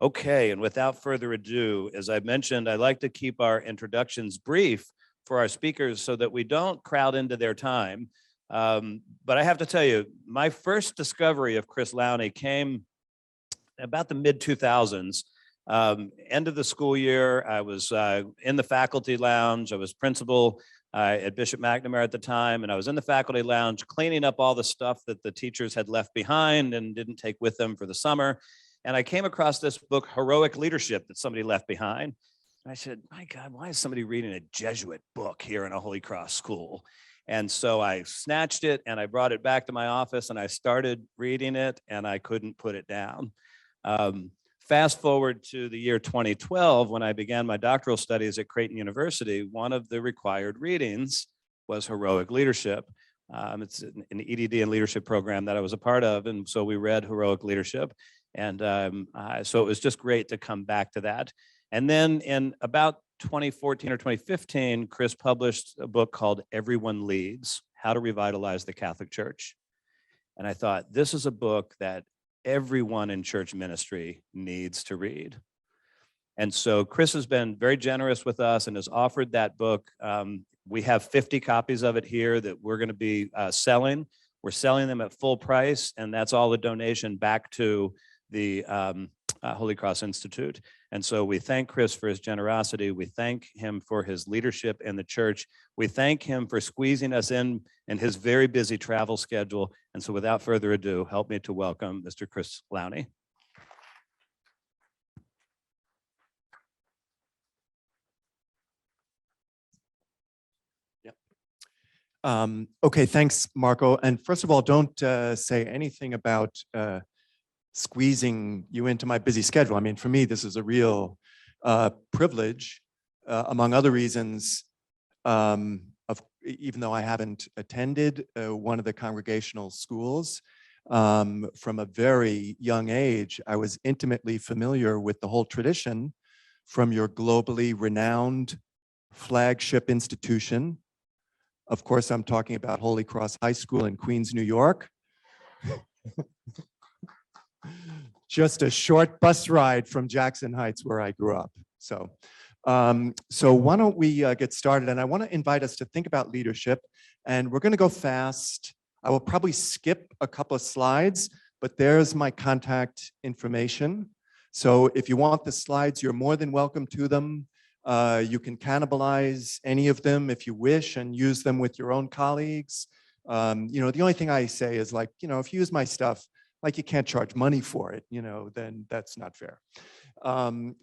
Okay, and without further ado, as I mentioned, I like to keep our introductions brief for our speakers so that we don't crowd into their time. But I have to tell you, my first discovery of Chris Lowney came about the mid-2000s. End of the school year, I was in the faculty lounge. I was principal at Bishop McNamara at the time, and I was in the faculty lounge cleaning up all the stuff that the teachers had left behind and didn't take with them for the summer. And I came across this book, Heroic Leadership, that somebody left behind. And I said, my God, why is somebody reading a Jesuit book here in a Holy Cross school? And so I snatched it and I brought it back to my office and I started reading it and I couldn't put it down. Fast forward to the year 2012, when I began my doctoral studies at Creighton University, one of the required readings was Heroic Leadership. It's an EDD and leadership program that I was a part of. And so we read Heroic Leadership. And so it was just great to come back to that. And then in about 2014 or 2015, Chris published a book called Everyone Leads: How to Revitalize the Catholic Church. And I thought, this is a book that everyone in church ministry needs to read. And so Chris has been very generous with us and has offered that book. We have 50 copies of it here that we're going to be selling. We're selling them at full price, and that's all the donation back to the Holy Cross Institute. And so we thank Chris for his generosity. We thank him for his leadership in the church. We thank him for squeezing us in his very busy travel schedule. And so without further ado, help me to welcome Mr. Chris Lowney. Okay, thanks, Marco. And first of all, don't say anything about squeezing you into my busy schedule. I mean, for me, this is a real privilege, among other reasons, even though I haven't attended one of the congregational schools. From a very young age, I was intimately familiar with the whole tradition from your globally renowned flagship institution. Of course, I'm talking about Holy Cross High School in Queens, New York. Just a short bus ride from Jackson Heights, where I grew up. So why don't we get started? And I want to invite us to think about leadership. And we're going to go fast. I will probably skip a couple of slides, but there's my contact information. So if you want the slides, you're more than welcome to them. You can cannibalize any of them if you wish and use them with your own colleagues. You know, the only thing I say is, like, you know, if you use my stuff, like, you can't charge money for it, you know, then that's not fair.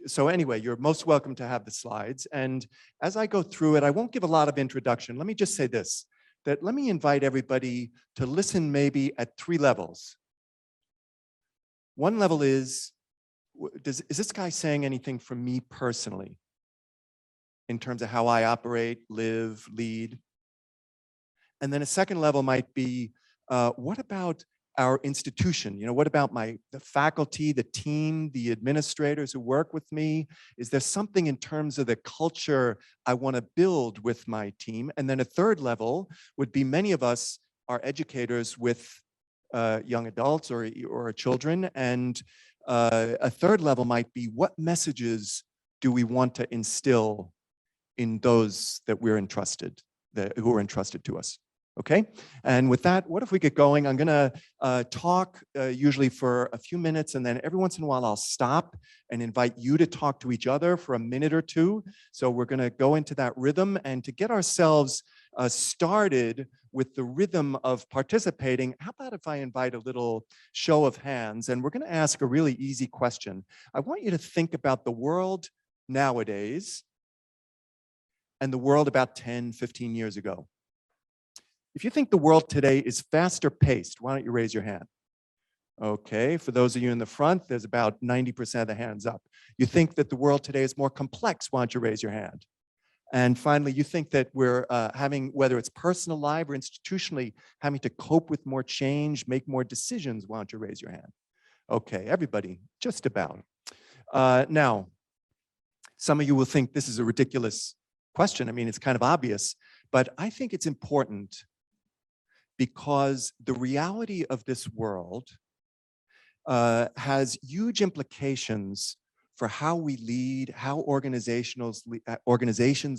So anyway, you're most welcome to have the slides. And as I go through it, I won't give a lot of introduction. Let me just say this, that let me invite everybody to listen maybe at 3 levels. One level is this guy saying anything for me personally in terms of how I operate, live, lead? And then a second level might be, what about our institution? You know, what about the faculty, the team, the administrators who work with me? Is there something in terms of the culture I want to build with my team? And then a third level would be, many of us are educators with young adults or children. And a third level might be, what messages do we want to instill in those that we're entrusted, who are entrusted to us? Okay, and with that, what if we get going? I'm gonna talk usually for a few minutes, and then every once in a while I'll stop and invite you to talk to each other for a minute or two. So we're gonna go into that rhythm, and to get ourselves started with the rhythm of participating, how about if I invite a little show of hands? And we're gonna ask a really easy question. I want you to think about the world nowadays and the world about 10, 15 years ago. If you think the world today is faster paced, why don't you raise your hand? Okay, for those of you in the front, there's about 90% of the hands up. You think that the world today is more complex, why don't you raise your hand? And finally, you think that we're having, whether it's personal life or institutionally, having to cope with more change, make more decisions, why don't you raise your hand? Okay, everybody, just about. Now, some of you will think this is a ridiculous question. I mean, it's kind of obvious, but I think it's important, because the reality of this world has huge implications for how we lead, how organizations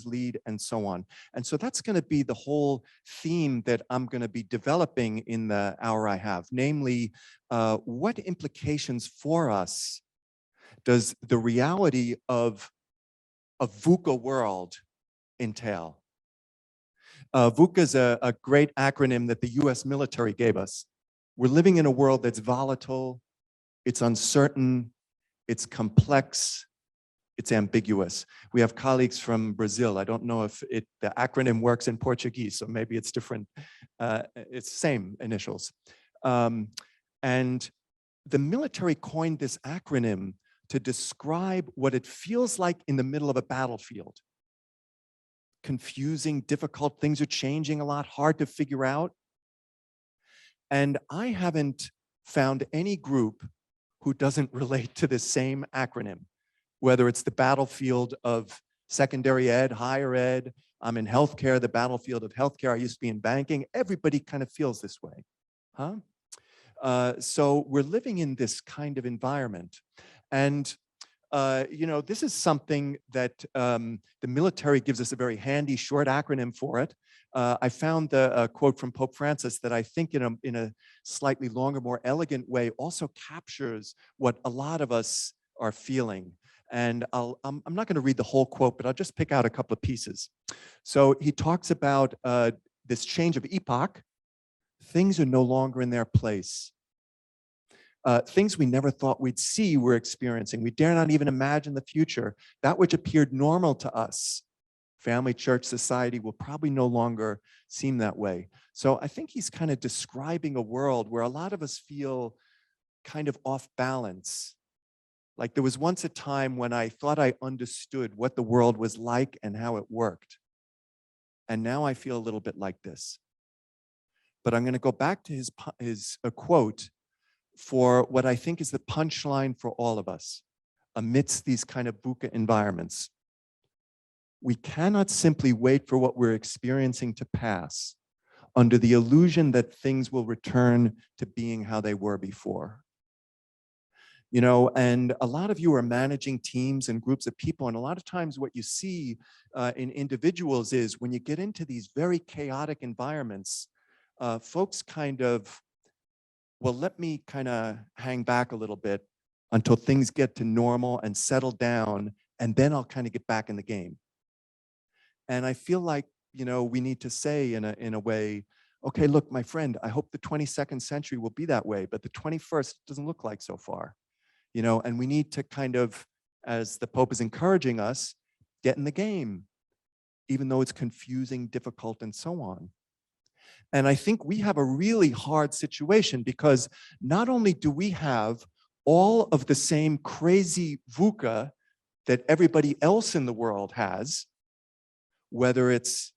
lead, and so on. And so that's going to be the whole theme that I'm going to be developing in the hour I have, namely, what implications for us does the reality of a VUCA world entail? VUCA is a great acronym that the US military gave us. We're living in a world that's volatile, it's uncertain, it's complex, it's ambiguous. We have colleagues from Brazil. I don't know if the acronym works in Portuguese, so maybe it's different. It's same initials. And the military coined this acronym to describe what it feels like in the middle of a battlefield. Confusing, difficult, things are changing a lot, hard to figure out. And I haven't found any group who doesn't relate to the same acronym, whether it's the battlefield of secondary ed, higher ed, I'm in healthcare, the battlefield of healthcare, I used to be in banking, everybody kind of feels this way, huh? So we're living in this kind of environment. And you know, this is something that the military gives us a very handy short acronym for it. I found the quote from Pope Francis that I think in a slightly longer, more elegant way also captures what a lot of us are feeling. And I'm not going to read the whole quote, but I'll just pick out a couple of pieces. So he talks about this change of epoch. Things are no longer in their place. Things we never thought we'd see we're experiencing. We dare not even imagine the future. That which appeared normal to us, family, church, society, will probably no longer seem that way. So I think he's kind of describing a world where a lot of us feel kind of off balance. Like there was once a time when I thought I understood what the world was like and how it worked. And now I feel a little bit like this. But I'm going to go back to his quote for what I think is the punchline for all of us amidst these kind of VUCA environments. We cannot simply wait for what we're experiencing to pass under the illusion that things will return to being how they were before. You know, and a lot of you are managing teams and groups of people, and a lot of times what you see in individuals is when you get into these very chaotic environments, folks kind of, well, let me kind of hang back a little bit until things get to normal and settle down, and then I'll kind of get back in the game. And I feel like, you know, we need to say in a way, okay, look, my friend, I hope the 22nd century will be that way, but the 21st doesn't look like so far, you know, and we need to kind of, as the Pope is encouraging us, get in the game, even though it's confusing, difficult, and so on. And I think we have a really hard situation because not only do we have all of the same crazy VUCA that everybody else in the world has, whether it's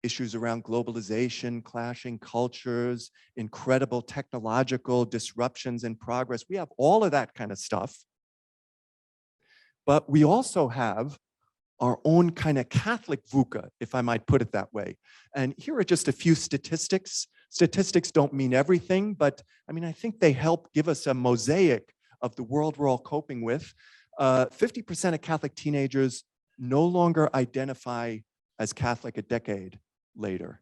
issues around globalization, clashing cultures, incredible technological disruptions and progress. We have all of that kind of stuff. But we also have our own kind of Catholic VUCA, if I might put it that way. And here are just a few statistics. Statistics don't mean everything, but I mean, I think they help give us a mosaic of the world we're all coping with. 50% of Catholic teenagers no longer identify as Catholic a decade later.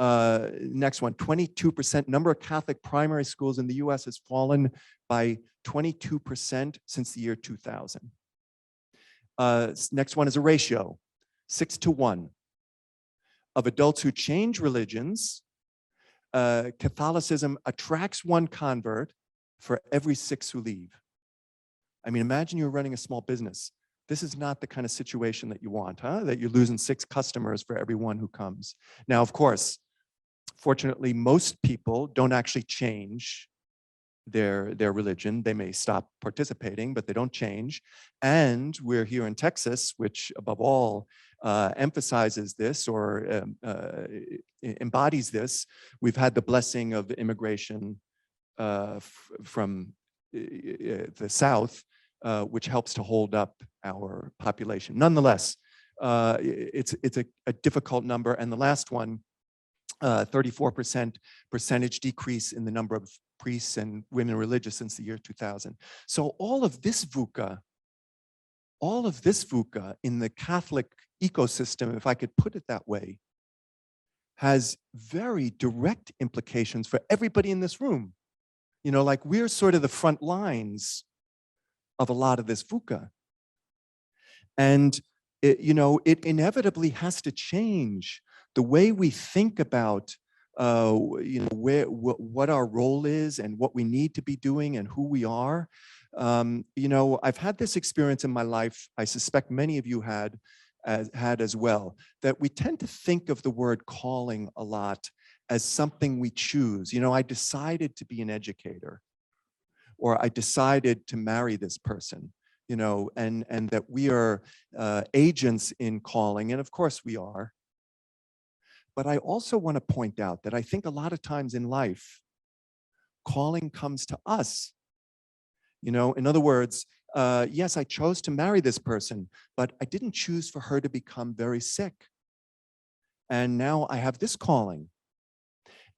Next one, 22%. Number of Catholic primary schools in the US has fallen by 22% since the year 2000. Next one is a ratio, 6-to-1. Of adults who change religions, Catholicism attracts one convert for every 6 who leave. I mean, imagine you're running a small business. This is not the kind of situation that you want, huh? That you're losing 6 customers for every one who comes. Now, of course, fortunately, most people don't actually change their religion. They may stop participating, but they don't change. And we're here in Texas, which above all emphasizes this or embodies this. We've had the blessing of immigration from the South, which helps to hold up our population. Nonetheless, it's a difficult number. And the last one, 34% percentage decrease in the number of priests and women religious since the year 2000. So all of this VUCA all of this VUCA in the Catholic ecosystem, if I could put it that way, has very direct implications for everybody in this room. You know, like we're sort of the front lines of a lot of this VUCA. And it inevitably has to change the way we think about what our role is and what we need to be doing and who we are. I've had this experience in my life. I suspect many of you had as well, that we tend to think of the word calling a lot as something we choose. I decided to be an educator, or I decided to marry this person, and that we are agents in calling, and of course we are. But I also want to point out that I think a lot of times in life, calling comes to us. In other words, yes, I chose to marry this person, but I didn't choose for her to become very sick. And now I have this calling.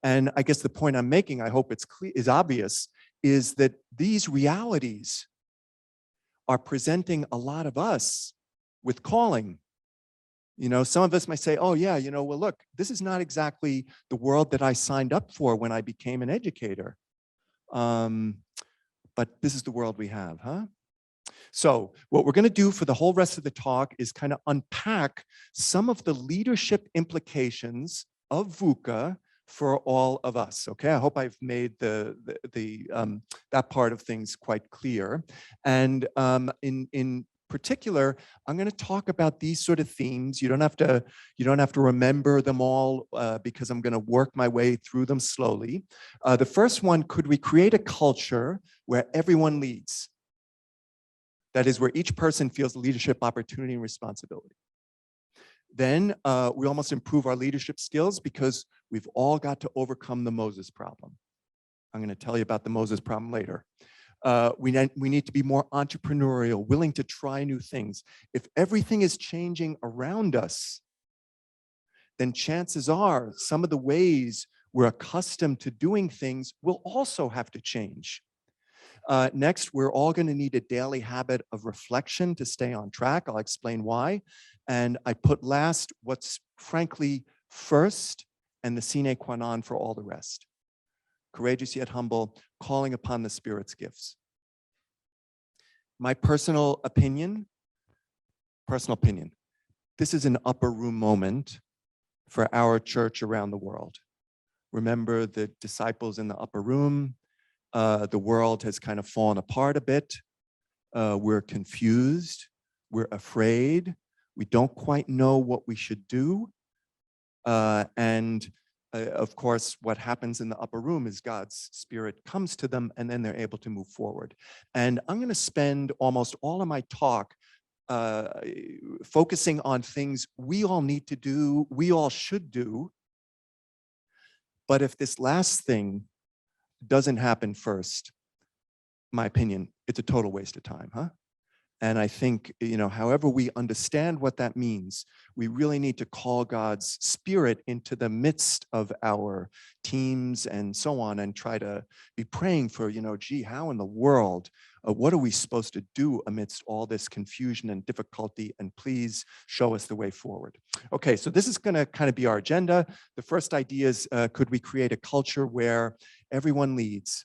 And I guess the point I'm making, I hope it's clear, is obvious, is that these realities are presenting a lot of us with calling. Some of us might say, oh yeah, well, look, this is not exactly the world that I signed up for when I became an educator. But this is the world we have, huh? So what we're going to do for the whole rest of the talk is kind of unpack some of the leadership implications of VUCA for all of us. Okay, I hope I've made that part of things quite clear. And in particular, I'm going to talk about these sort of themes. You don't have to remember them all because I'm going to work my way through them slowly. The first one: could we create a culture where everyone leads? That is, where each person feels leadership opportunity and responsibility. Then we almost improve our leadership skills because we've all got to overcome the Moses problem. I'm going to tell you about the Moses problem later. We need to be more entrepreneurial, willing to try new things. If everything is changing around us, then chances are some of the ways we're accustomed to doing things will also have to change. Next, we're all going to need a daily habit of reflection to stay on track. I'll explain why. And I put last what's frankly first and the sine qua non for all the rest. Courageous yet humble, calling upon the Spirit's gifts. My personal opinion, this is an upper room moment for our church around the world. Remember the disciples in the upper room. The world has kind of fallen apart a bit. We're confused. We're afraid. We don't quite know what we should do. Of course, what happens in the upper room is God's Spirit comes to them, and then they're able to move forward. And I'm going to spend almost all of my talk focusing on things we all need to do, we all should do. But if this last thing doesn't happen first, my opinion, it's a total waste of time, huh? And I think, however we understand what that means, we really need to call God's Spirit into the midst of our teams and so on, and try to be praying for, gee, how in the world, what are we supposed to do amidst all this confusion and difficulty? And please show us the way forward. Okay, so this is going to kind of be our agenda. The first idea is, could we create a culture where everyone leads?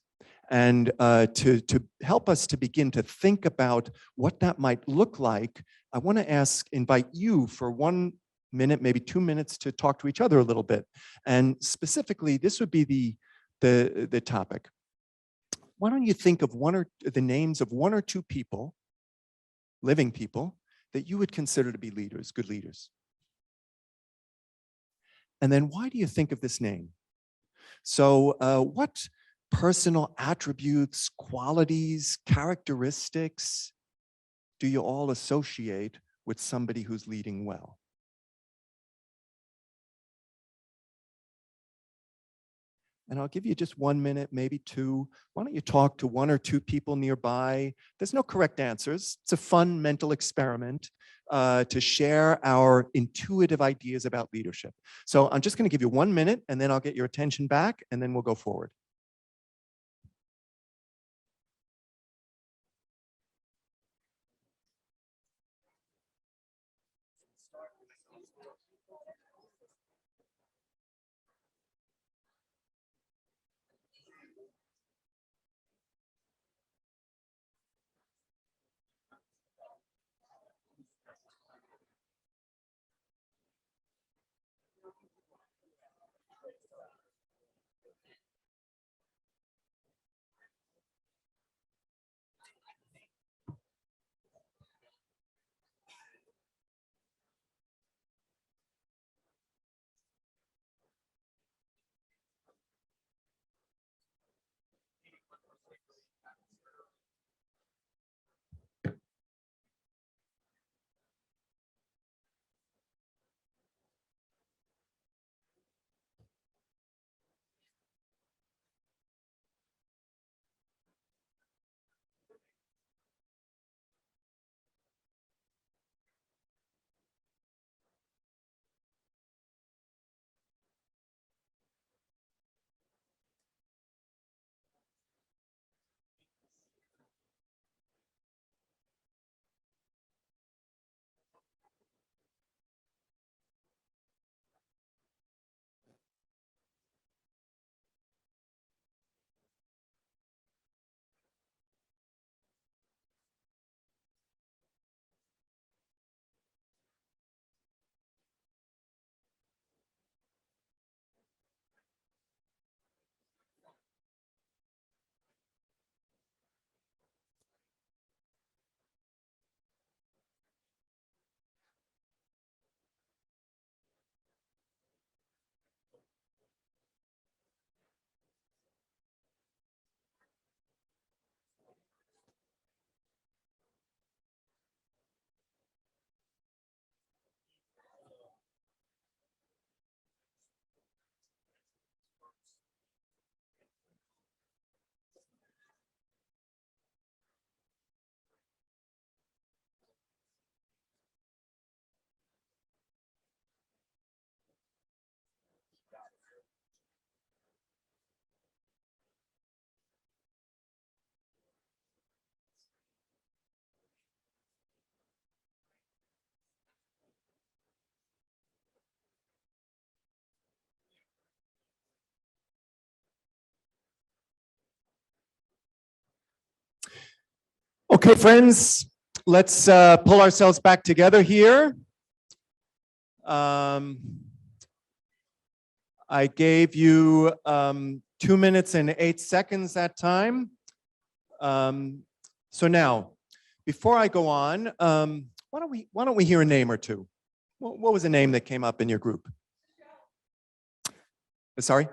And to help us to begin to think about what that might look like, I want to invite you for 1 minute, maybe 2 minutes, to talk to each other a little bit. And specifically, this would be the topic. Why don't you think of the names of 1 or 2 people, living people, that you would consider to be leaders, good leaders? And then why do you think of this name? So what personal attributes, qualities, characteristics do you all associate with somebody who's leading well? And I'll give you just 1 minute, maybe 2. Why don't you talk to 1 or 2 people nearby? There's no correct answers. It's a fun mental experiment to share our intuitive ideas about leadership. So I'm just going to give you 1 minute, and then I'll get your attention back, and then we'll go forward. Okay, friends, let's pull ourselves back together here. I gave you 2 minutes and 8 seconds that time. So now, before I go on, why don't we hear a name or two? What was the name that came up in your group? Sorry?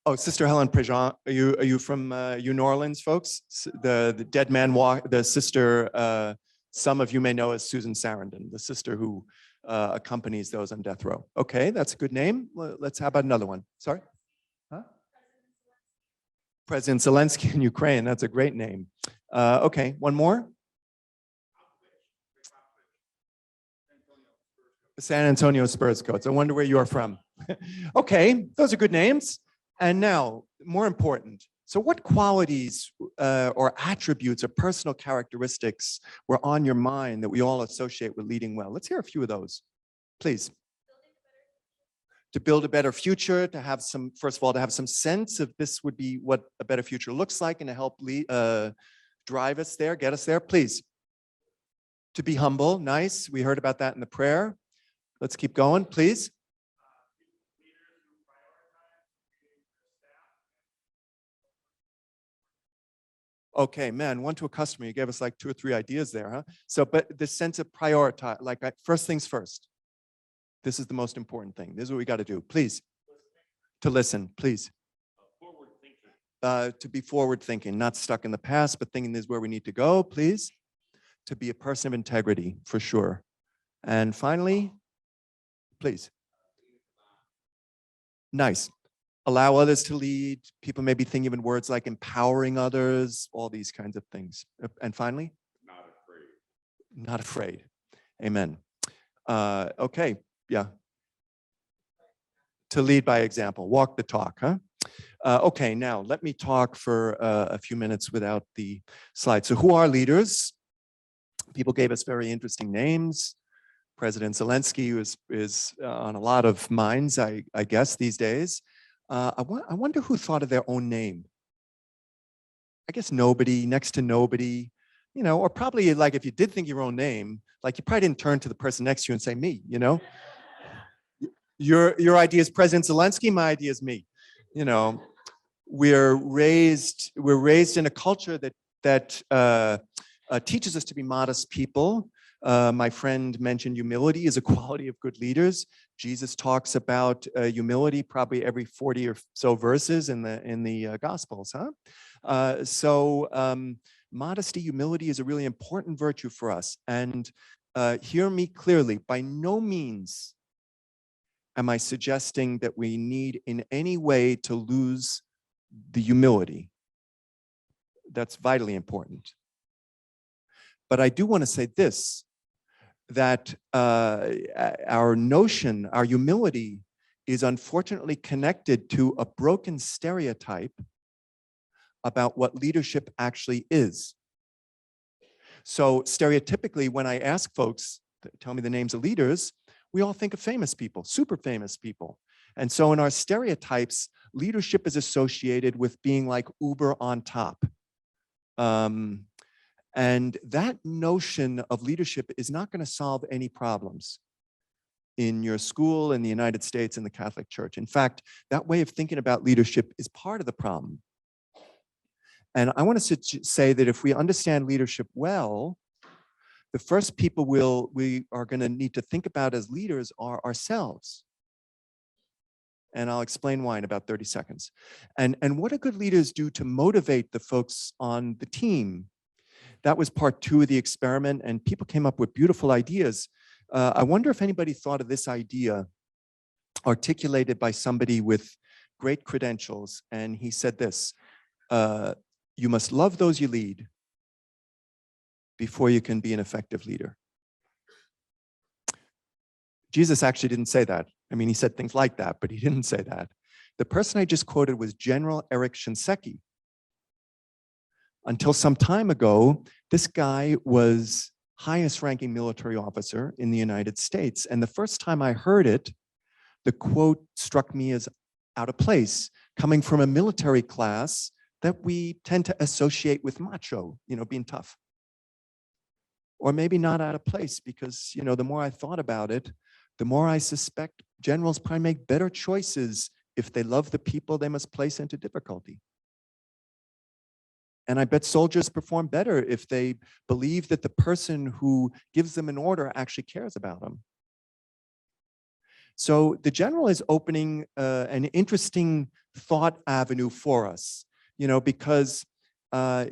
Oh, Sister Helen Prejean. Are you from New Orleans, folks? The dead man walk. The sister. Some of you may know as Susan Sarandon, the sister who accompanies those on death row. Okay, that's a good name. Let's. How about another one? Sorry. Huh? President Zelensky in Ukraine. That's a great name. Okay, one more. San Antonio Spurs coach. I wonder where you're from. Okay, those are good names. And now, more important, so what qualities or attributes or personal characteristics were on your mind that we all associate with leading well? Let's hear a few of those, please. To build a better future, to have some, first of all, to have some sense of this would be what a better future looks like and to help drive us there, get us there, please. To be humble, nice. We heard about that in the prayer. Let's keep going, please. Okay, man, one to a customer. You gave us like 2 or 3 ideas there, huh? So, but the sense of prioritize, like first things first. This is the most important thing. This is what we got to do. Please. To listen, please. Forward thinking. To be forward thinking, not stuck in the past, but thinking this is where we need to go, please. To be a person of integrity, for sure. And finally, please. Nice. Allow others to lead. People may be thinking in words like empowering others, all these kinds of things. And finally? Not afraid. Not afraid. Amen. Okay, yeah. To lead by example, walk the talk, huh? Okay, now let me talk for a few minutes without the slide. So who are leaders? People gave us very interesting names. President Zelensky is on a lot of minds, I guess, these days. I wonder who thought of their own name. I guess nobody, next to nobody, you know, or probably like if you did think your own name, like you probably didn't turn to the person next to you and say me, you know. Your idea is President Zelensky, my idea is me. You know, we're raised in a culture that teaches us to be modest people, My friend mentioned humility is a quality of good leaders. Jesus talks about humility probably every 40 or so verses in the Gospels, huh? Modesty, humility is a really important virtue for us. And hear me clearly, by no means am I suggesting that we need in any way to lose the humility. That's vitally important. But I do want to say this, that our notion, our humility, is unfortunately connected to a broken stereotype about what leadership actually is. So stereotypically, when I ask folks, tell me the names of leaders, we all think of famous people, super famous people. And so in our stereotypes, leadership is associated with being like uber on top. And that notion of leadership is not going to solve any problems in your school, in the United States, in the Catholic Church. In fact, that way of thinking about leadership is part of the problem. And I want to say that if we understand leadership well, the first people we are going to need to think about as leaders are ourselves. And I'll explain why in about 30 seconds. And what do good leaders do to motivate the folks on the team? That was part 2 of the experiment, and people came up with beautiful ideas. I wonder if anybody thought of this idea articulated by somebody with great credentials. And he said this, you must love those you lead before you can be an effective leader. Jesus actually didn't say that. I mean, he said things like that, but he didn't say that. The person I just quoted was General Eric Shinseki. Until some time ago, this guy was highest ranking military officer in the United States. And the first time I heard it, the quote struck me as out of place, coming from a military class that we tend to associate with macho, being tough. Or maybe not out of place, because, the more I thought about it, the more I suspect generals probably make better choices if they love the people they must place into difficulty. And I bet soldiers perform better if they believe that the person who gives them an order actually cares about them. So the general is opening an interesting thought avenue for us, because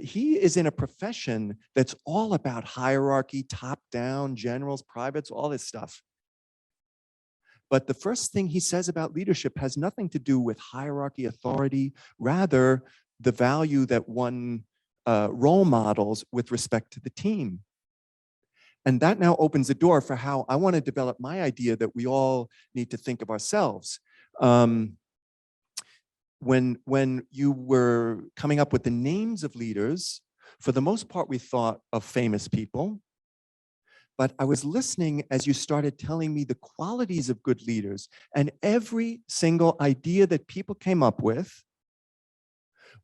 he is in a profession that's all about hierarchy, top down, generals, privates, all this stuff. But the first thing he says about leadership has nothing to do with hierarchy, authority, rather the value that one role models with respect to the team. And that now opens the door for how I want to develop my idea that we all need to think of ourselves. When you were coming up with the names of leaders, for the most part, we thought of famous people. But I was listening as you started telling me the qualities of good leaders, and every single idea that people came up with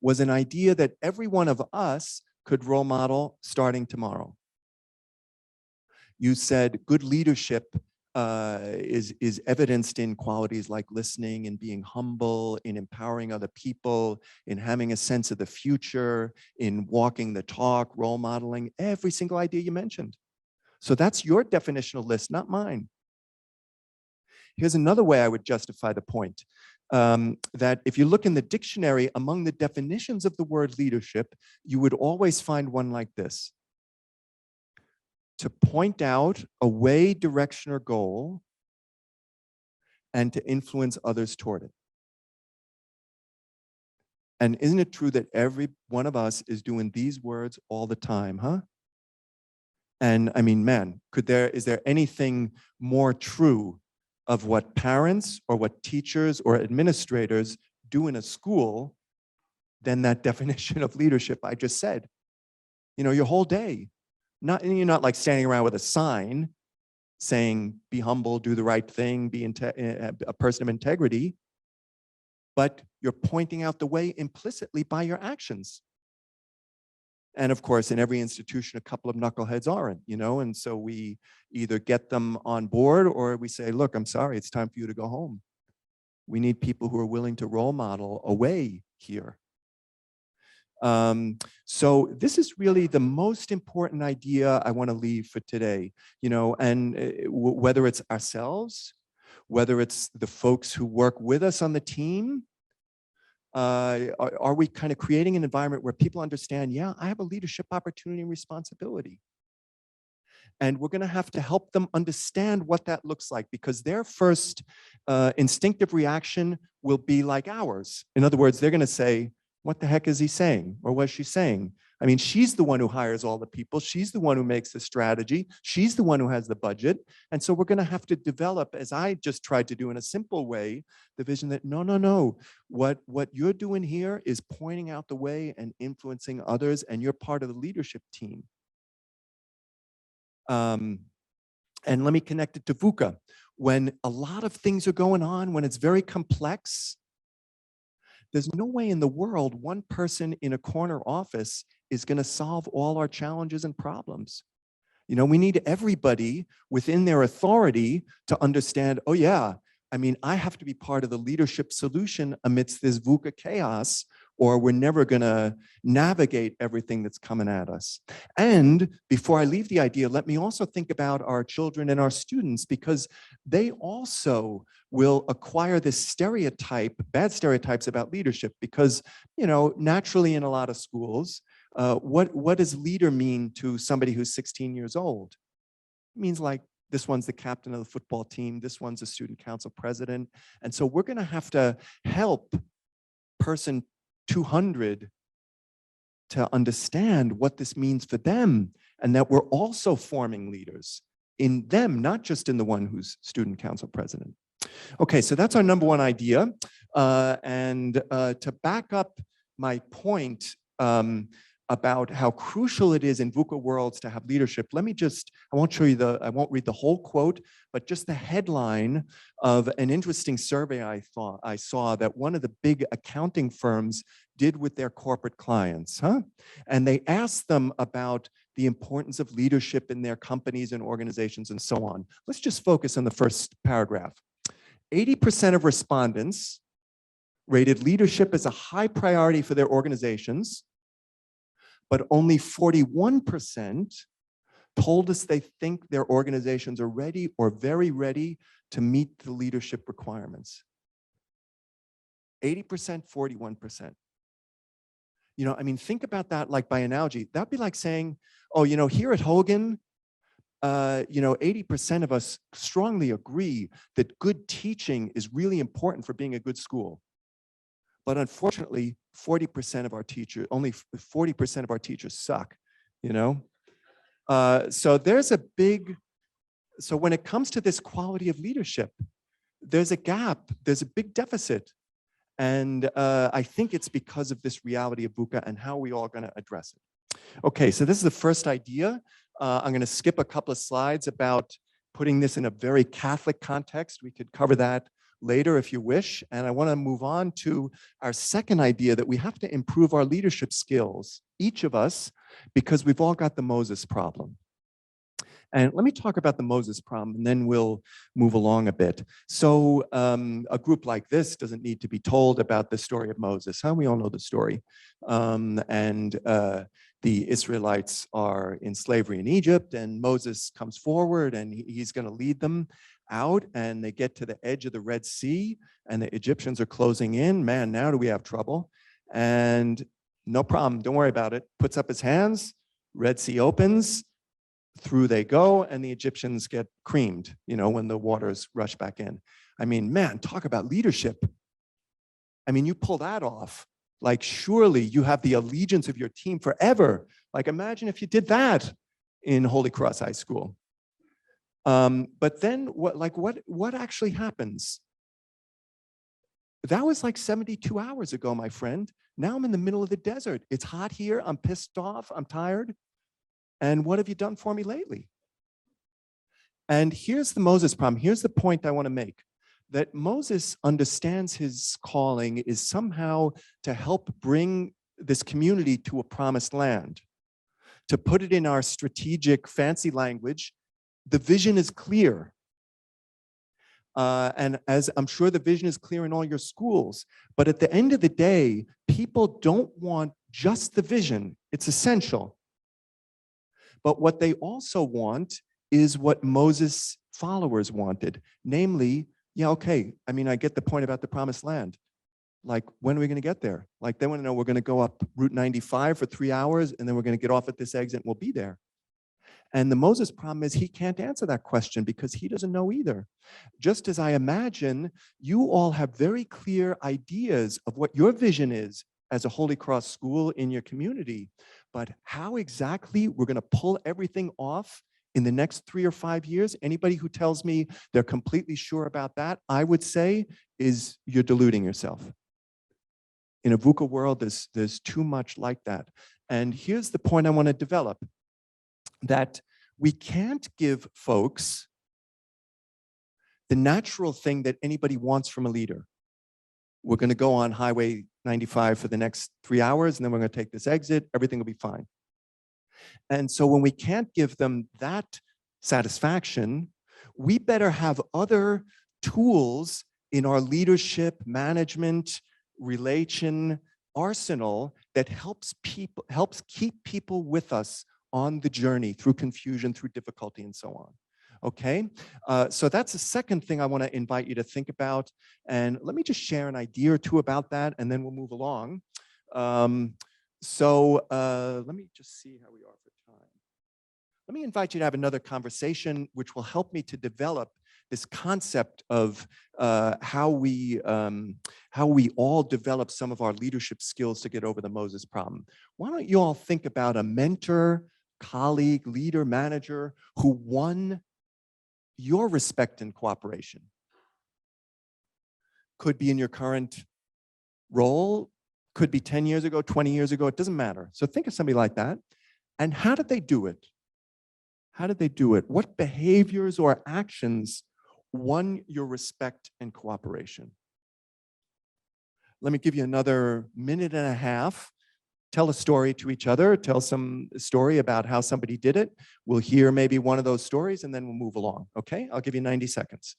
was an idea that every one of us could role model starting tomorrow. You said good leadership is evidenced in qualities like listening and being humble, in empowering other people, in having a sense of the future, in walking the talk, role modeling, every single idea you mentioned. So that's your definitional list, not mine. Here's another way I would justify the point, that if you look in the dictionary, among the definitions of the word leadership, you would always find one like this: to point out a way, direction, or goal, and to influence others toward it. And isn't it true that every one of us is doing these words all the time, huh? And I mean, man, is there anything more true of what parents or what teachers or administrators do in a school than that definition of leadership I just said? Your whole day. You're not like standing around with a sign saying, be humble, do the right thing, be a person of integrity, but you're pointing out the way implicitly by your actions. And of course, in every institution, a couple of knuckleheads aren't, and so we either get them on board or we say, look, I'm sorry, it's time for you to go home. We need people who are willing to role model a way here. So this is really the most important idea I want to leave for today, and whether it's ourselves, whether it's the folks who work with us on the team, are we kind of creating an environment where people understand, yeah, I have a leadership opportunity and responsibility. And we're going to have to help them understand what that looks like, because their first instinctive reaction will be like ours. In other words, they're going to say, what the heck is he saying? Or what is she saying? I mean, she's the one who hires all the people. She's the one who makes the strategy. She's the one who has the budget. And so we're going to have to develop, as I just tried to do in a simple way, the vision that no. What you're doing here is pointing out the way and influencing others, and you're part of the leadership team. And let me connect it to VUCA. When a lot of things are going on, when it's very complex, there's no way in the world one person in a corner office is going to solve all our challenges and problems. We need everybody within their authority to understand, oh yeah, I mean, I have to be part of the leadership solution amidst this VUCA chaos, or we're never going to navigate everything that's coming at us. And before I leave the idea, let me also think about our children and our students, because they also will acquire this stereotype, bad stereotypes about leadership, because, naturally in a lot of schools, what does leader mean to somebody who's 16 years old? It means like, this one's the captain of the football team, this one's a student council president. And so we're going to have to help person 200 to understand what this means for them, and that we're also forming leaders in them, not just in the one who's student council president. Okay, so that's our number one idea. And to back up my point about how crucial it is in VUCA worlds to have leadership, I won't read the whole quote, but just the headline of an interesting survey I saw that one of the big accounting firms did with their corporate clients, And they asked them about the importance of leadership in their companies and organizations and so on. Let's just focus on the first paragraph. 80% of respondents rated leadership as a high priority for their organizations, but only 41% told us they think their organizations are ready or very ready to meet the leadership requirements. 80%, 41%. I mean, think about that like by analogy. That'd be like saying, oh, here at Hogan, 80% of us strongly agree that good teaching is really important for being a good school. But unfortunately, 40% of our teachers, only 40% of our teachers suck, So there's a big, so when it comes to this quality of leadership, there's a gap, there's a big deficit. And I think it's because of this reality of VUCA and how we all going to address it. Okay, so this is the first idea. I'm going to skip a couple of slides about putting this in a very Catholic context. We could cover that later if you wish. And I want to move on to our second idea, that we have to improve our leadership skills, each of us, because we've all got the Moses problem. And let me talk about the Moses problem, and then we'll move along a bit. So a group like this doesn't need to be told about the story of Moses. We all know the story. The Israelites are in slavery in Egypt, and Moses comes forward, and he's going to lead them out, and they get to the edge of the Red Sea, and the Egyptians are closing in. Man, now do we have trouble? And no problem, don't worry about it. Puts up his hands, Red Sea opens, through they go, and the Egyptians get creamed, when the waters rush back in. I mean, man, talk about leadership. I mean, you pull that off. Like, surely you have the allegiance of your team forever. Like, imagine if you did that in Holy Cross High School. But then what actually happens? That was like 72 hours ago, my friend. Now I'm in the middle of the desert. It's hot here. I'm pissed off. I'm tired. And what have you done for me lately? And here's the Moses problem. Here's the point I want to make, that Moses understands his calling is somehow to help bring this community to a promised land. To put it in our strategic fancy language, the vision is clear. And as I'm sure the vision is clear in all your schools, but at the end of the day, people don't want just the vision. It's essential. But what they also want is what Moses' followers wanted, namely, yeah, okay, I mean, I get the point about the promised land. Like, when are we going to get there? Like, they want to know we're going to go up Route 95 for 3 hours, and then we're going to get off at this exit and we'll be there. And the Moses problem is he can't answer that question because he doesn't know either. Just as I imagine you all have very clear ideas of what your vision is as a Holy Cross school in your community, but how exactly we're going to pull everything off in the next 3 or 5 years, anybody who tells me they're completely sure about that, I would say is you're deluding yourself. In a VUCA world, there's too much like that. And here's the point I want to develop, that we can't give folks the natural thing that anybody wants from a leader. We're going to go on Highway 95 for the next 3 hours, and then we're going to take this exit. Everything will be fine. And so when we can't give them that satisfaction, we better have other tools in our leadership, management, relation arsenal that helps keep people with us on the journey through confusion, through difficulty, and so on. Okay, so that's the second thing I want to invite you to think about. And let me just share an idea or two about that, and then we'll move along. Let me just see how we are for time. Let me invite you to have another conversation, which will help me to develop this concept of how we all develop some of our leadership skills to get over the Moses problem. Why don't you all think about a mentor, colleague, leader, manager who won your respect and cooperation? Could be in your current role, could be 10 years ago, 20 years ago, it doesn't matter. So think of somebody like that. And how did they do it? How did they do it? What behaviors or actions won your respect and cooperation? Let me give you another minute and a half. Tell a story to each other. Tell some story about how somebody did it. We'll hear maybe one of those stories and then we'll move along. Okay, I'll give you 90 seconds.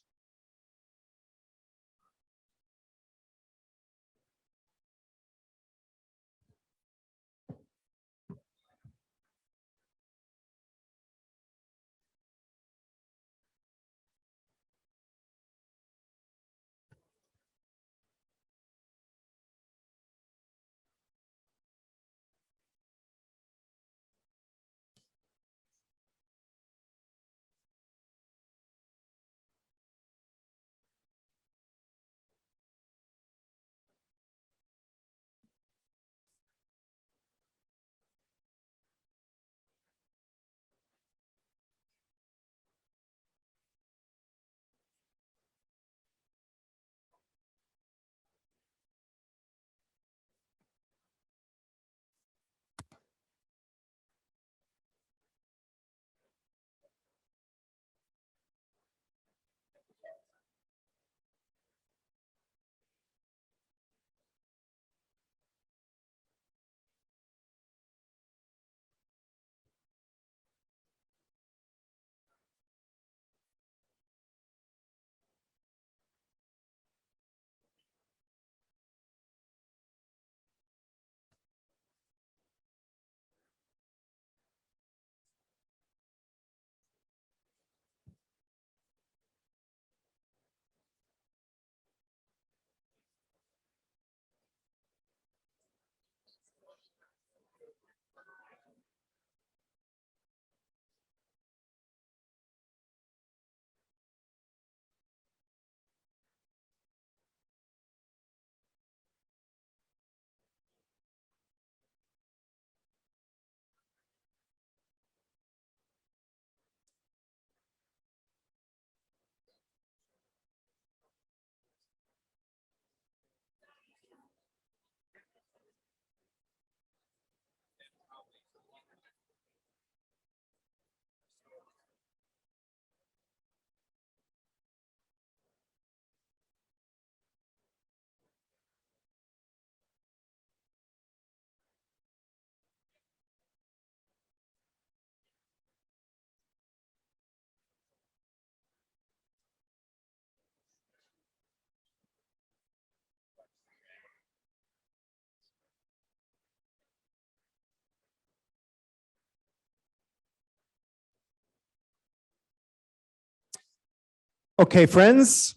Okay, friends,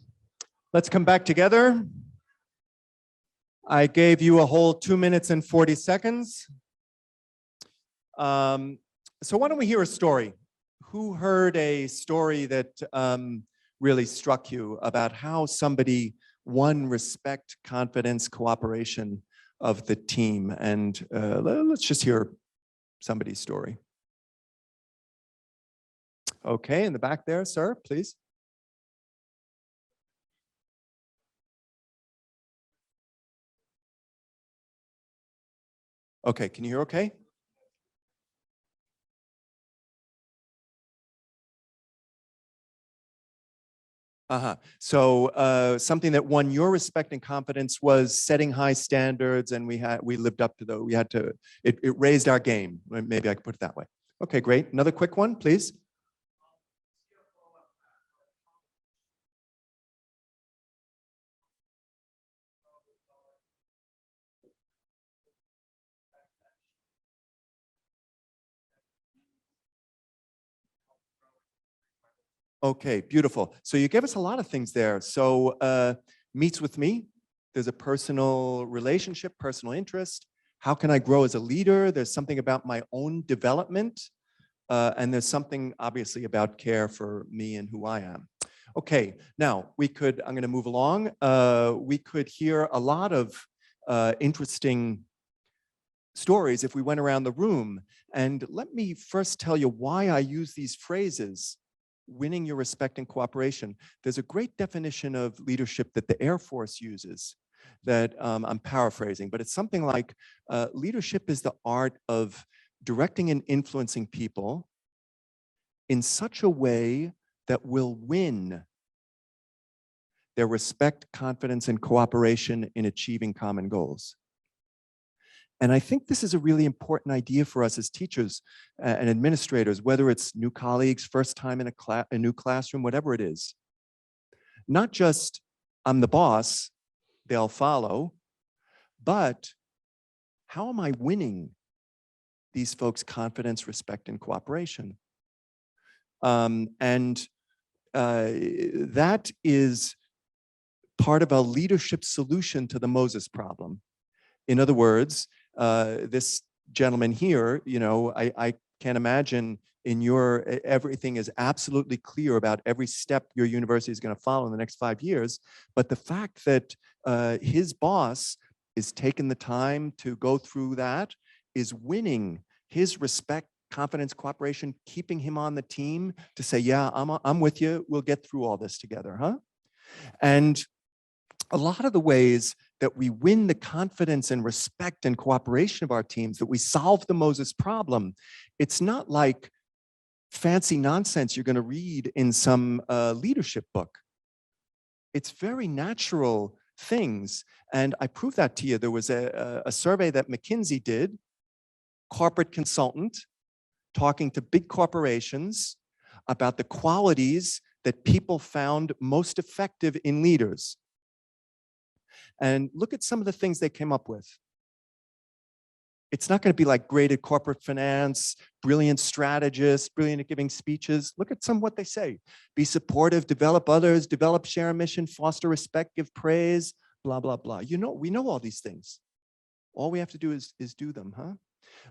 let's come back together. I gave you a whole 2 minutes and 40 seconds. So why don't we hear a story? Who heard a story that really struck you about how somebody won respect, confidence, cooperation of the team? And let's just hear somebody's story. Okay, in the back there, sir, please. Okay, can you hear okay? So something that won your respect and confidence was setting high standards, and we lived up to those. We had to, it raised our game. Maybe I could put it that way. Okay, great. Another quick one, please. Okay, beautiful. So you gave us a lot of things there. So meets with me. There's a personal relationship, personal interest. How can I grow as a leader? There's something about my own development. And there's something obviously about care for me and who I am. Okay, now I'm going to move along. We could hear a lot of interesting stories if we went around the room. And let me first tell you why I use these phrases. Winning your respect and cooperation. There's a great definition of leadership that the Air Force uses that I'm paraphrasing, but it's something like leadership is the art of directing and influencing people in such a way that will win their respect, confidence, and cooperation in achieving common goals. And I think this is a really important idea for us as teachers and administrators, whether it's new colleagues, first time in a new classroom, whatever it is. Not just, I'm the boss, they'll follow, but how am I winning these folks' confidence, respect, and cooperation? That is part of a leadership solution to the Moses problem. In other words, this gentleman here, I can't imagine everything is absolutely clear about every step your university is going to follow in the next 5 years. But the fact that his boss is taking the time to go through that is winning his respect, confidence, cooperation, keeping him on the team to say, yeah, I'm with you. We'll get through all this together, huh? And a lot of the ways that we win the confidence and respect and cooperation of our teams, that we solve the Moses problem, it's not like fancy nonsense you're going to read in some leadership book. It's very natural things. And I proved that to you. There was a survey that McKinsey did, corporate consultant, talking to big corporations about the qualities that people found most effective in leaders. And look at some of the things they came up with. It's not going to be like great at corporate finance, brilliant strategist, brilliant at giving speeches. Look at some of what they say. Be supportive, develop others, develop, share a mission, foster respect, give praise, blah, blah, blah. We know all these things. All we have to do is do them, huh?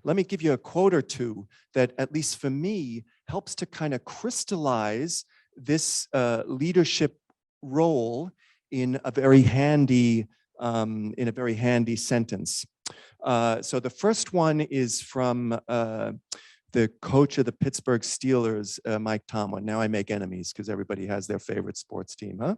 Let me give you a quote or two that, at least for me, helps to kind of crystallize this leadership role in a very handy sentence. So the first one is from the coach of the Pittsburgh Steelers, Mike Tomlin. Now I make enemies because everybody has their favorite sports team, huh?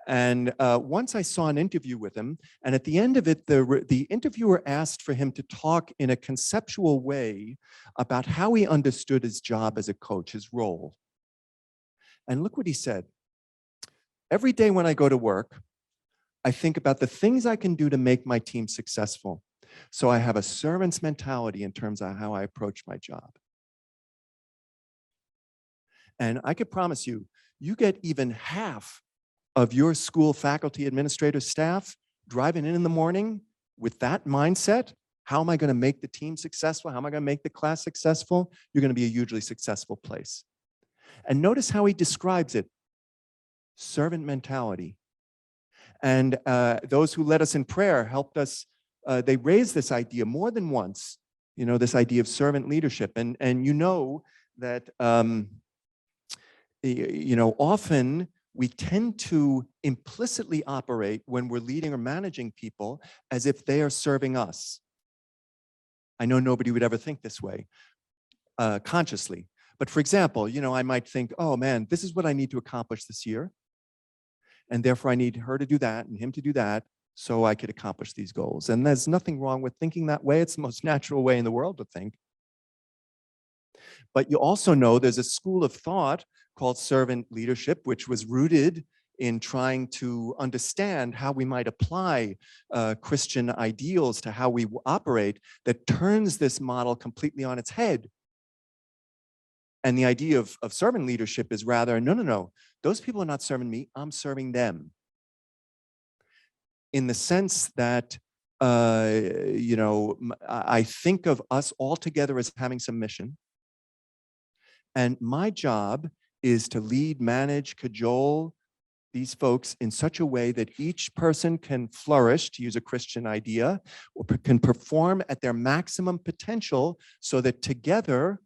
And once I saw an interview with him, and at the end of it, the interviewer asked for him to talk in a conceptual way about how he understood his job as a coach, his role. And look what he said. Every day when I go to work, I think about the things I can do to make my team successful. So I have a servant's mentality in terms of how I approach my job. And I could promise you, you get even half of your school faculty, administrators, staff driving in the morning with that mindset. How am I going to make the team successful? How am I going to make the class successful? You're going to be a hugely successful place. And notice how he describes it. servant mentality. And those who led us in prayer helped us, they raised this idea more than once, this idea of servant leadership. And you know that, often we tend to implicitly operate when we're leading or managing people as if they are serving us. I know nobody would ever think this way consciously. But for example, I might think, oh man, this is what I need to accomplish this year. And therefore I need her to do that and him to do that so I could accomplish these goals. And there's nothing wrong with thinking that way. It's the most natural way in the world to think. But you also know there's a school of thought called servant leadership, which was rooted in trying to understand how we might apply Christian ideals to how we operate, that turns this model completely on its head. And the idea of servant leadership is rather, no, those people are not serving me, I'm serving them. In the sense that, I think of us all together as having some mission. And my job is to lead, manage, cajole these folks in such a way that each person can flourish, to use a Christian idea, or can perform at their maximum potential so that together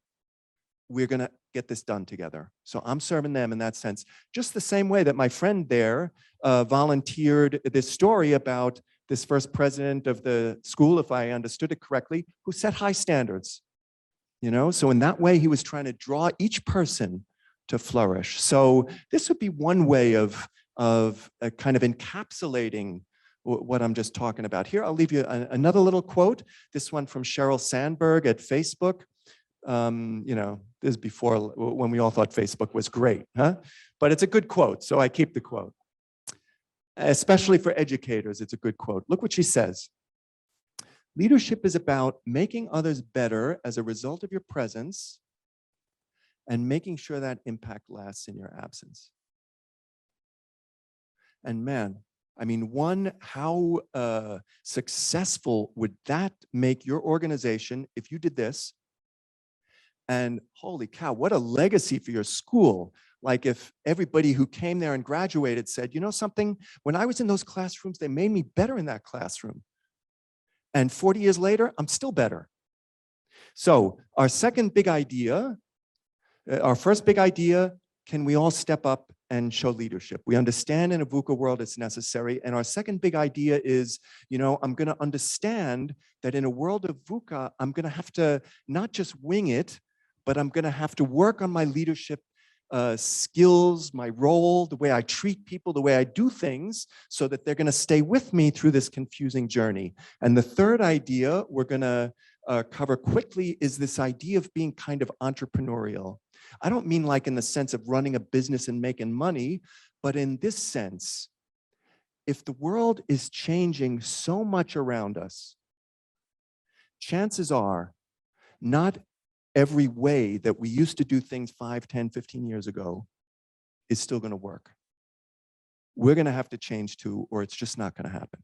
we're going to get this done together. So I'm serving them in that sense. Just the same way that my friend there volunteered this story about this first president of the school, if I understood it correctly, who set high standards. So in that way, he was trying to draw each person to flourish. So this would be one way of kind of encapsulating what I'm just talking about. Here, I'll leave you another little quote. This one from Sheryl Sandberg at Facebook. This is before when we all thought Facebook was great, huh? But it's a good quote, so I keep the quote. Especially for educators, it's a good quote. Look what she says. Leadership is about making others better as a result of your presence and making sure that impact lasts in your absence. And man, how successful would that make your organization if you did this? And holy cow, what a legacy for your school. Like if everybody who came there and graduated said, you know something, when I was in those classrooms, they made me better in that classroom. And 40 years later, I'm still better. So our second big idea, our first big idea, can we all step up and show leadership? We understand in a VUCA world it's necessary. And our second big idea is, I'm going to understand that in a world of VUCA, I'm going to have to not just wing it, but I'm going to have to work on my leadership skills, my role, the way I treat people, the way I do things, so that they're going to stay with me through this confusing journey. And the third idea we're going to cover quickly is this idea of being kind of entrepreneurial. I don't mean like in the sense of running a business and making money, but in this sense, if the world is changing so much around us, chances are not every way that we used to do things 5, 10, 15 years ago is still going to work. We're going to have to change too, or it's just not going to happen.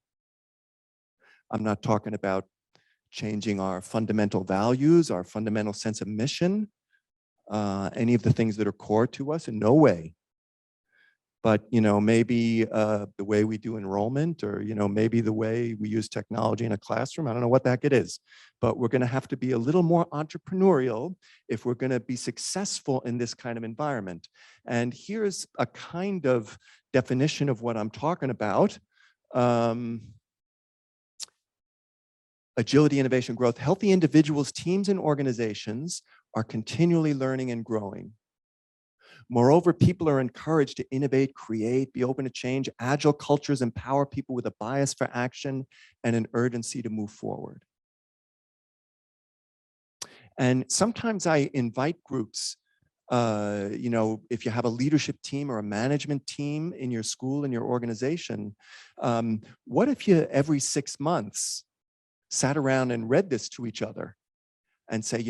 I'm not talking about changing our fundamental values, our fundamental sense of mission, any of the things that are core to us, in no way. But, maybe the way we do enrollment, or, maybe the way we use technology in a classroom. I don't know what the heck it is, but we're going to have to be a little more entrepreneurial if we're going to be successful in this kind of environment. And here's a kind of definition of what I'm talking about. Agility, innovation, growth. Healthy individuals, teams, and organizations are continually learning and growing. Moreover, people are encouraged to innovate, create, be open to change. Agile cultures empower people with a bias for action and an urgency to move forward. And sometimes I invite groups, if you have a leadership team or a management team in your school, in your organization, what if you every 6 months sat around and read this to each other and say,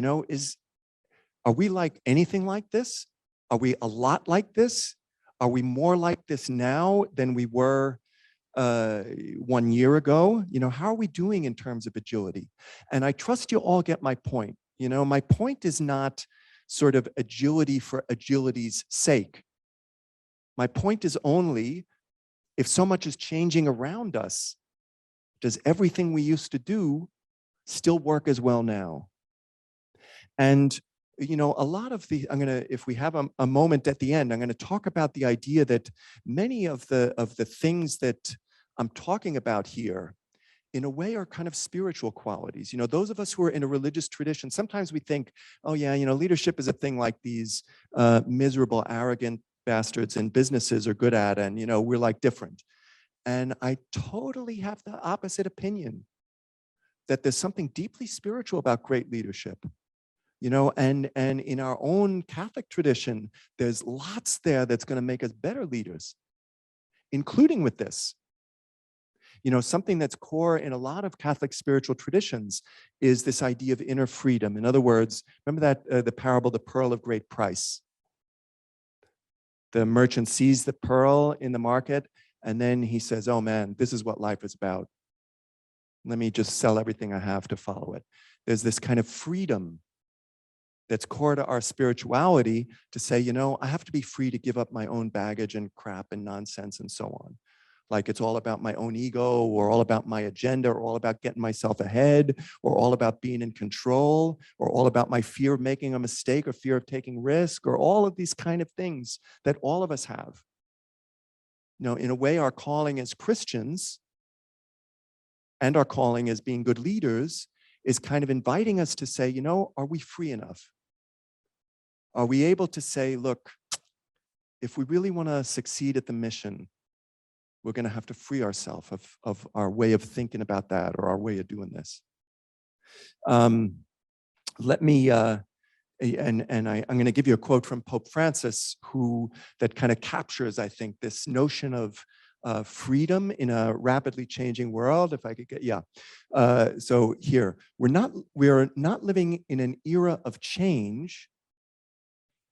are we like anything like this? Are we a lot like this? Are we more like this now than we were 1 year ago? How are we doing in terms of agility? And I trust you all get my point. My point is not sort of agility for agility's sake. My point is only, if so much is changing around us, does everything we used to do still work as well now? And you know, a lot of the, if we have a moment at the end, I'm gonna talk about the idea that many of the things that I'm talking about here, in a way, are kind of spiritual qualities. You know, those of us who are in a religious tradition, sometimes we think, oh yeah, you know, leadership is a thing like these miserable, arrogant bastards in businesses are good at, and you know, we're like different. And I totally have the opposite opinion, that there's something deeply spiritual about great leadership. You know, and in our own Catholic tradition, there's lots there that's going to make us better leaders, including with this. You know, something that's core in a lot of Catholic spiritual traditions is this idea of inner freedom. In other words, remember that the parable, the pearl of great price. The merchant sees the pearl in the market, and then he says, oh man, this is what life is about. Let me just sell everything I have to follow it. There's this kind of freedom that's core to our spirituality, to say, you know, I have to be free to give up my own baggage and crap and nonsense and so on. Like it's all about my own ego, or all about my agenda, or all about getting myself ahead, or all about being in control, or all about my fear of making a mistake, or fear of taking risk, or all of these kind of things that all of us have. You know, in a way, our calling as Christians and our calling as being good leaders is kind of inviting us to say, you know, are we free enough? Are we able to say, look, if we really want to succeed at the mission, we're going to have to free ourselves of our way of thinking about that, or our way of doing this. Let me, I'm going to give you a quote from Pope Francis, that kind of captures, I think, this notion of freedom in a rapidly changing world. If I could get, yeah. So here, we're not living in an era of change,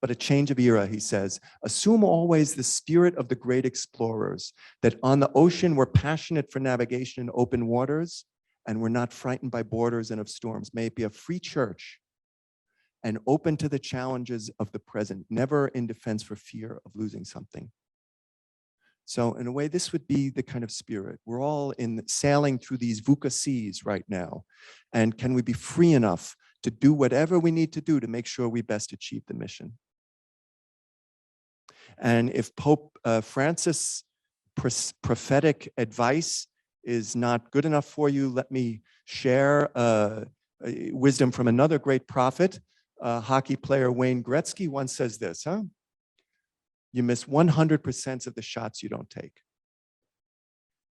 but a change of era, he says. Assume always the spirit of the great explorers, that on the ocean we're passionate for navigation in open waters, and we're not frightened by borders and of storms. May it be a free church and open to the challenges of the present, never in defense for fear of losing something. So in a way, this would be the kind of spirit. We're all sailing through these VUCA seas right now. And can we be free enough to do whatever we need to do to make sure we best achieve the mission? And if Pope Francis' prophetic advice is not good enough for you, let me share wisdom from another great prophet. Hockey player Wayne Gretzky once says this, you miss 100% of the shots you don't take.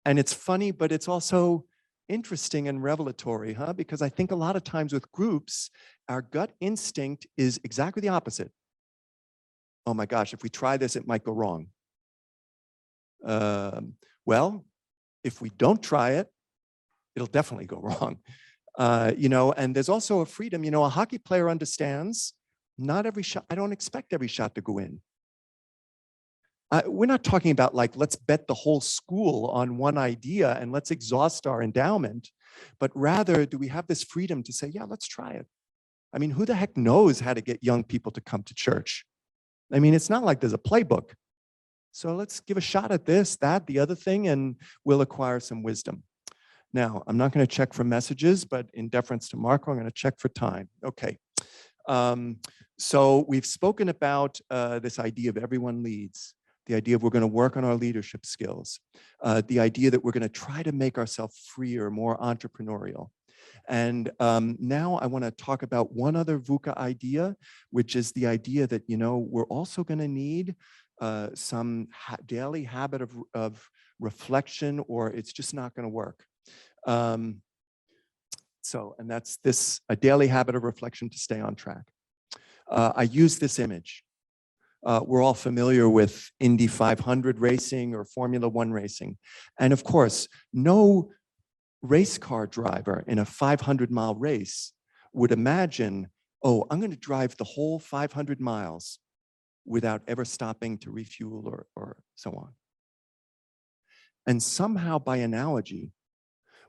And it's funny, but it's also interesting and revelatory, because I think a lot of times with groups, our gut instinct is exactly the opposite. Oh my gosh, if we try this, it might go wrong. Well, if we don't try it, it'll definitely go wrong. You know, and there's also a freedom. You know, a hockey player understands not every shot, I don't expect every shot to go in. We're not talking about like, let's bet the whole school on one idea and let's exhaust our endowment, but rather do we have this freedom to say, yeah, let's try it. I mean, who the heck knows how to get young people to come to church? I mean, it's not like there's a playbook. So let's give a shot at this, that, the other thing, and we'll acquire some wisdom. Now, I'm not going to check for messages, but in deference to Marco, I'm going to check for time. Okay. So we've spoken about this idea of everyone leads, the idea of we're going to work on our leadership skills, the idea that we're going to try to make ourselves freer, more entrepreneurial. And now I want to talk about one other VUCA idea, which is the idea that, you know, we're also going to need some daily habit of reflection, or it's just not going to work. And that's a daily habit of reflection to stay on track. I use this image. We're all familiar with Indy 500 racing or Formula 1 racing. And of course, no race car driver in a 500-mile race would imagine, oh, I'm going to drive the whole 500 miles without ever stopping to refuel or so on. And somehow, by analogy,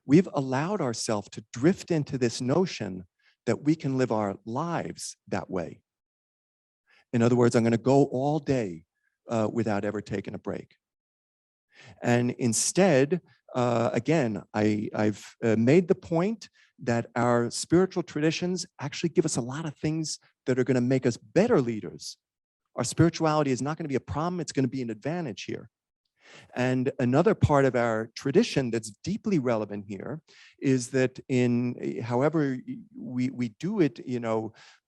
we've allowed ourselves to drift into this notion that we can live our lives that way. In other words, I'm going to go all day without ever taking a break. And instead, again, I've made the point that our spiritual traditions actually give us a lot of things that are going to make us better leaders. Our spirituality is not going to be a problem, it's going to be an advantage here. And another part of our tradition that's deeply relevant here is that however we do it,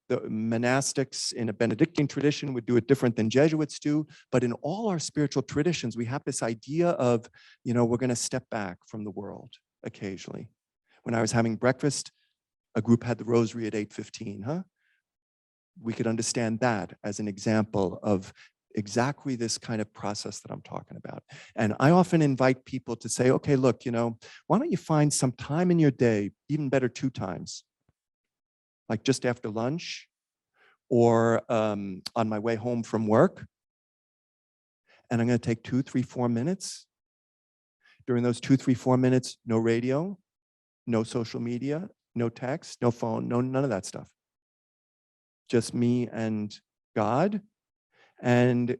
the monastics in a Benedictine tradition would do it different than Jesuits do, but in all our spiritual traditions, we have this idea of, we're going to step back from the world occasionally. When I was having breakfast, a group had the rosary at 8:15, huh? We could understand that as an example of exactly this kind of process that I'm talking about. And I often invite people to say, okay, look, why don't you find some time in your day, even better 2 times, like just after lunch or on my way home from work. And I'm going to take 2, 3, 4 minutes. During those 2, 3, 4 minutes, no radio, no social media, no text, no phone, none of that stuff. Just me and God. And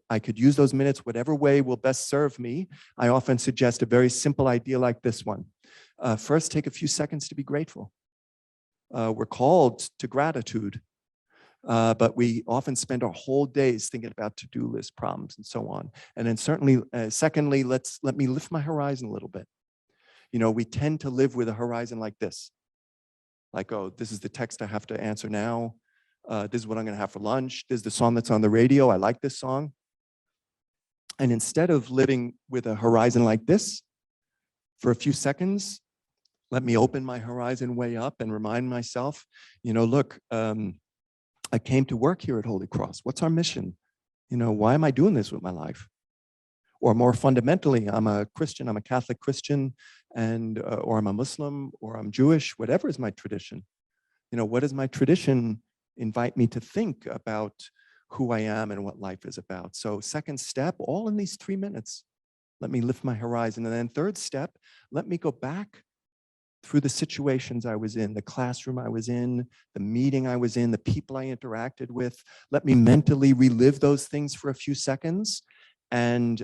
I could use those minutes whatever way will best serve me. I often suggest a very simple idea like this one. First, take a few seconds to be grateful. We're called to gratitude, but we often spend our whole days thinking about to-do list problems and so on. And then certainly, secondly, let me lift my horizon a little bit. We tend to live with a horizon like this. Like, oh, this is the text I have to answer now. This is what I'm going to have for lunch. This is the song that's on the radio. I like this song. And instead of living with a horizon like this, for a few seconds, let me open my horizon way up and remind myself, look, I came to work here at Holy Cross. What's our mission? Why am I doing this with my life? Or more fundamentally, I'm a Christian, I'm a Catholic Christian, or I'm a Muslim, or I'm Jewish, whatever is my tradition. What does my tradition invite me to think about who I am and what life is about? So second step, all in these 3 minutes, let me lift my horizon. And then third step, let me go back through the situations I was in, the classroom I was in, the meeting I was in, the people I interacted with. Let me mentally relive those things for a few seconds and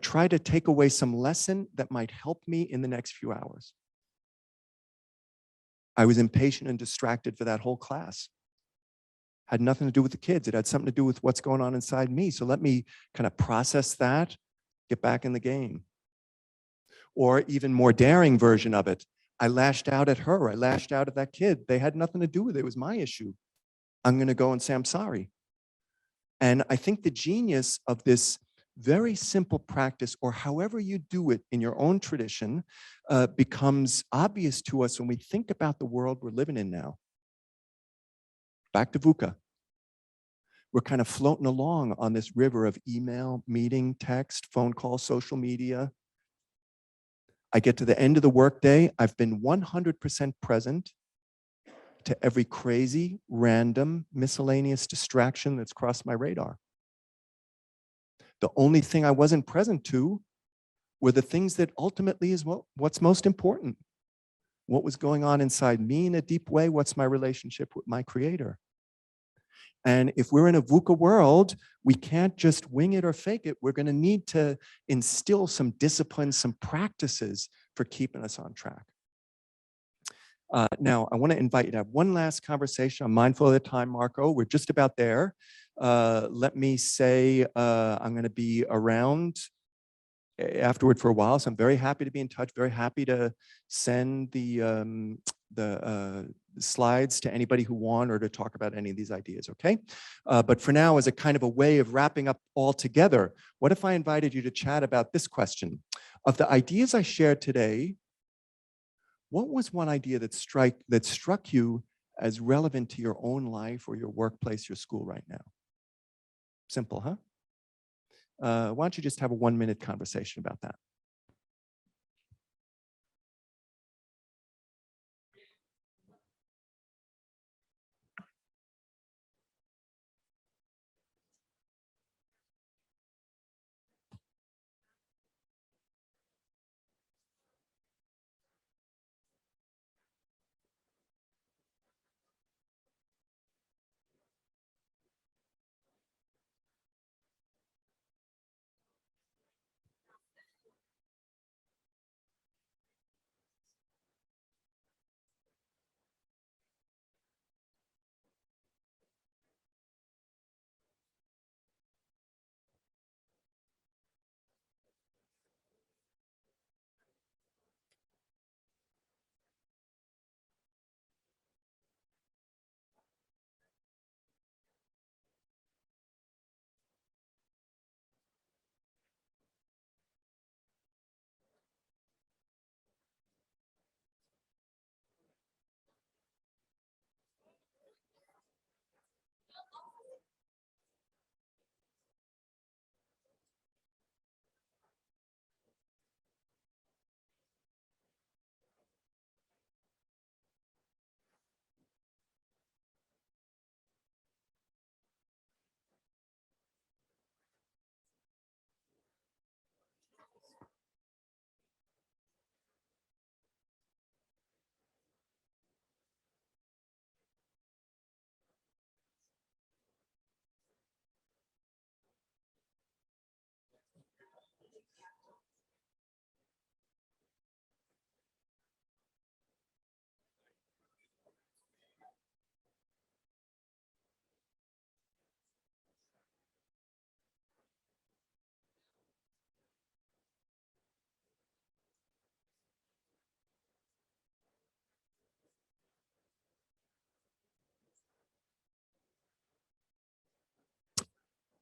try to take away some lesson that might help me in the next few hours. I was impatient and distracted for that whole class. Had nothing to do with the kids. It had something to do with what's going on inside me. So let me kind of process that, get back in the game. Or even more daring version of it. I lashed out at her. I lashed out at that kid. They had nothing to do with it. It was my issue. I'm going to go and say, I'm sorry. And I think the genius of this very simple practice, or however you do it in your own tradition, becomes obvious to us when we think about the world we're living in now. Back to VUCA. We're kind of floating along on this river of email, meeting, text, phone call, social media. I get to the end of the workday. I've been 100% present to every crazy, random, miscellaneous distraction that's crossed my radar. The only thing I wasn't present to were the things that ultimately is what's most important. What was going on inside me in a deep way? What's my relationship with my Creator? And if we're in a VUCA world, we can't just wing it or fake it. We're going to need to instill some discipline, some practices for keeping us on track. Now, I want to invite you to have one last conversation. I'm mindful of the time, Marco. We're just about there. Let me say I'm going to be around afterward for a while, so I'm very happy to be in touch, very happy to send the slides to anybody who want or to talk about any of these ideas, okay? But for now, as a kind of a way of wrapping up all together, what if I invited you to chat about this question? Of the ideas I shared today, what was one idea that struck you as relevant to your own life or your workplace, your school right now? Simple, huh? Why don't you just have a 1-minute conversation about that?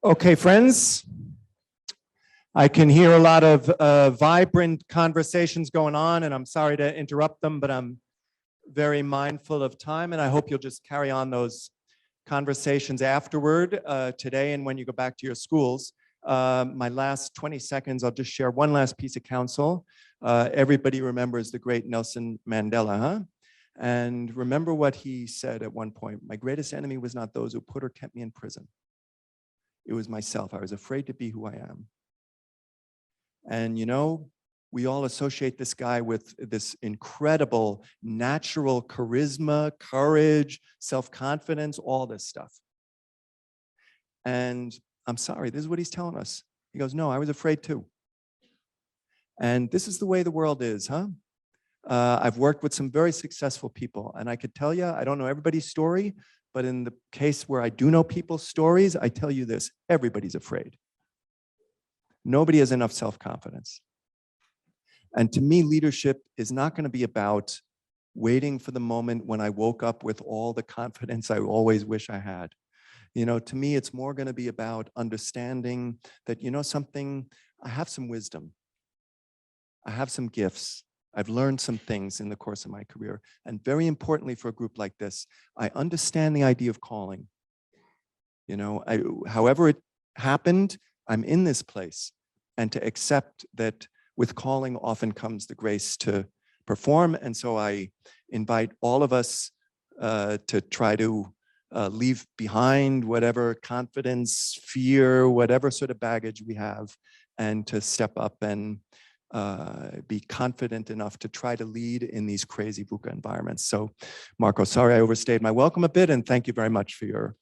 Okay, friends. I can hear a lot of vibrant conversations going on, and I'm sorry to interrupt them, but I'm very mindful of time, and I hope you'll just carry on those conversations afterward today and when you go back to your schools. My last 20 seconds, I'll just share one last piece of counsel. Everybody remembers the great Nelson Mandela, huh? And remember what he said at one point: my greatest enemy was not those who put or kept me in prison. It was myself. I was afraid to be who I am. And you know, we all associate this guy with this incredible natural charisma, courage, self-confidence, all this stuff. And I'm sorry, this is what he's telling us. He goes, no, I was afraid too. And this is the way the world is, huh? I've worked with some very successful people, and I could tell you, I don't know everybody's story, but in the case where I do know people's stories, I tell you this: everybody's afraid. Nobody has enough self-confidence. And to me, leadership is not going to be about waiting for the moment when I woke up with all the confidence I always wish I had. You know, to me, it's more going to be about understanding that, you know something, I have some wisdom. I have some gifts. I've learned some things in the course of my career. And very importantly for a group like this, I understand the idea of calling. You know, however it happened, I'm in this place. And to accept that with calling often comes the grace to perform. And so I invite all of us to try to leave behind whatever confidence, fear, whatever sort of baggage we have, and to step up and be confident enough to try to lead in these crazy VUCA environments. So, Marco, sorry I overstayed my welcome a bit, and thank you very much for your